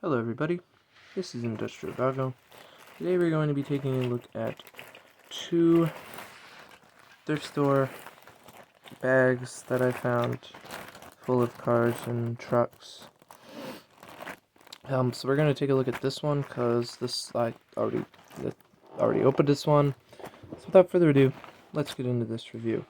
Hello everybody, this is Industrial Doggo. Today we're going to be taking a look at two thrift store bags that I found full of cars and trucks. So we're going to take a look at this one because I already opened this one. So without further ado, let's get into this review.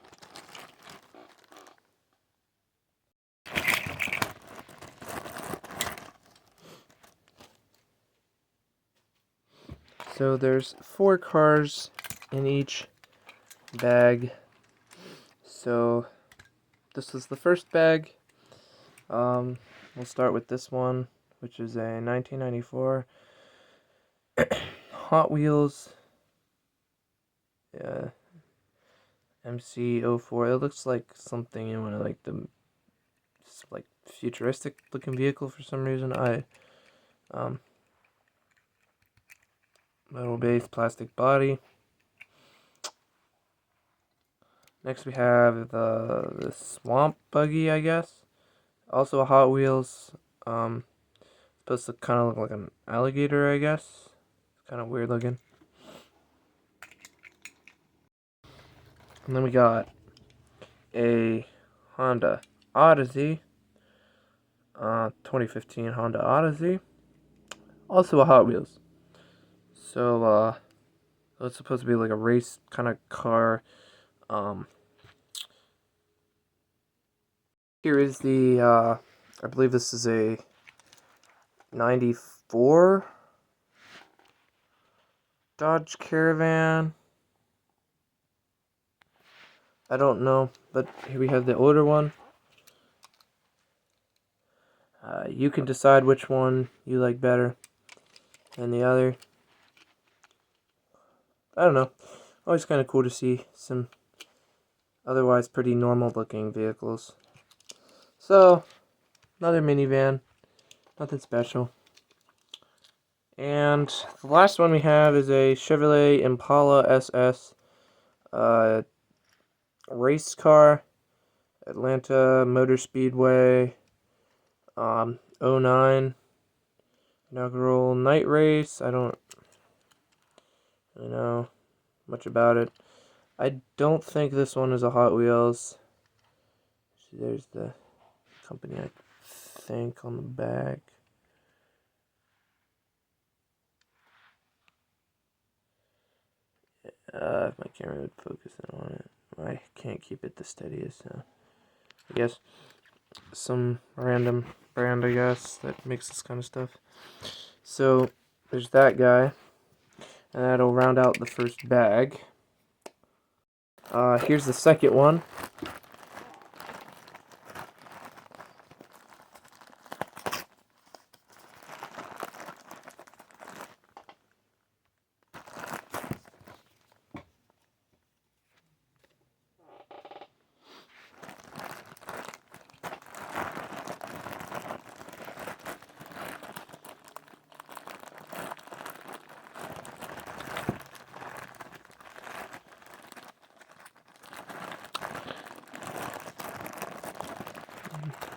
So there's 4 cars in each bag. So this is the first bag. We'll start with this one, which is a 1994 Hot Wheels MC04. It looks like something in one of like the futuristic looking vehicle for some reason. Metal base, plastic body. Next we have the Swamp Buggy, I guess. Also a Hot Wheels. Supposed to kind of look like an alligator, I guess. It's kind of weird looking. And then we got a Honda Odyssey. 2015 Honda Odyssey. Also a Hot Wheels. So, it's supposed to be like a race kind of car. Here is the, I believe this is a 94 Dodge Caravan. I don't know, but here we have the older one. You can decide which one you like better than the other. I don't know. Always kind of cool to see some otherwise pretty normal looking vehicles. So, another minivan. Nothing special. And the last one we have is a Chevrolet Impala SS race car. Atlanta Motor Speedway. 09 inaugural night race. I don't really know much about it. I don't think this one is a Hot Wheels. See, there's the company, I think, on the back. If my camera would focus in on it. I can't keep it the steadiest, so I guess some random brand, I guess, that makes this kind of stuff. So there's that guy, and that'll round out the first bag. Here's the second one.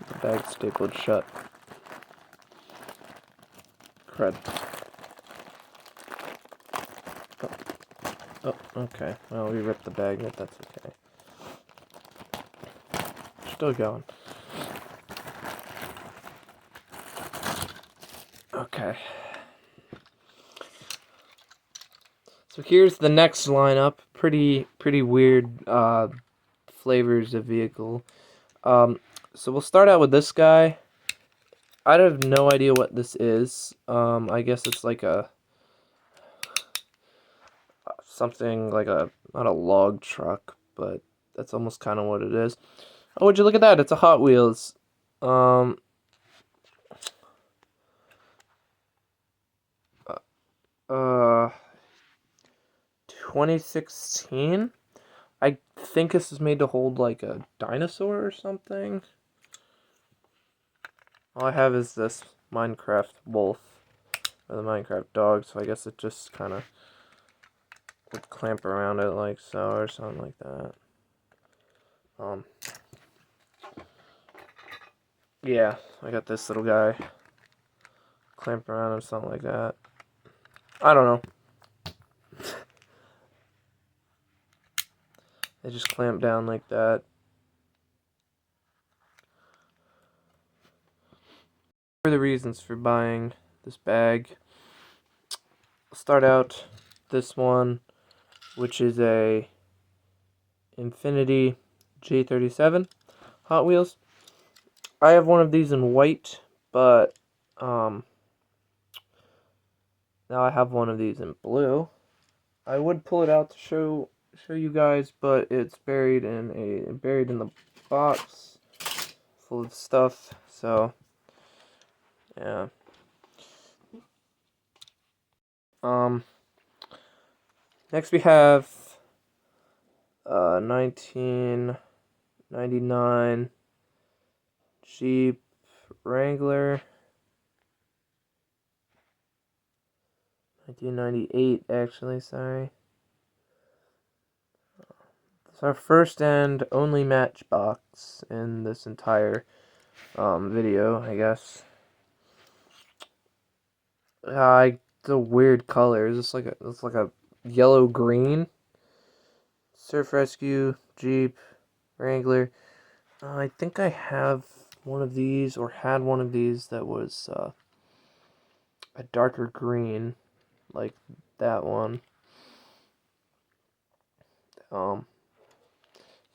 The bag stapled shut. Crud. Oh, okay. Well, we ripped the bag, but that's okay. Still going. Okay. So here's the next lineup. Pretty weird flavors of vehicle. So we'll start out with this guy. I have no idea what this is. I guess it's like something like not a log truck, but that's almost kind of what it is. Oh, would you look at that? It's a Hot Wheels. 2016. I think this is made to hold like a dinosaur or something. All I have is this Minecraft wolf, or the Minecraft dog, so I guess it just kind of would clamp around it like so, or something like that. Yeah, I got this little guy clamped around or something like that. I don't know. They just clamp down like that. What are the reasons for buying this bag? I'll start out this one, which is a Infiniti G37 Hot Wheels. I have one of these in white, but now I have one of these in blue. I would pull it out to show you guys, but it's buried in the box full of stuff. So yeah. Next we have 1999 Jeep Wrangler. 1998 actually, sorry. It's our first and only Matchbox in this entire video, I guess. It's a weird color. It's like a yellow green. Surf Rescue Jeep Wrangler. I think I have one of these, or had one of these that was a darker green, like that one.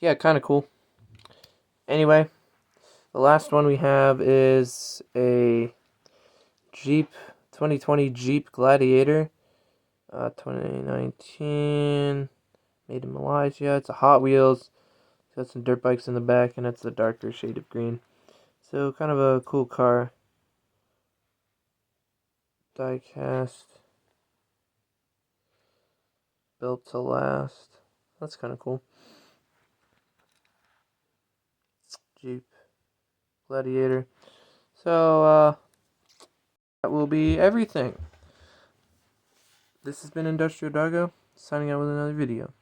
Yeah, kind of cool. Anyway, the last one we have is a Jeep 2020 Jeep Gladiator, 2019, made in Malaysia. It's a Hot Wheels. It's got some dirt bikes in the back, and it's a darker shade of green. So kind of a cool car. Die cast. Built to last. That's kind of cool. Jeep Gladiator. So, that will be everything. This has been Industrial Doggo, signing out with another video.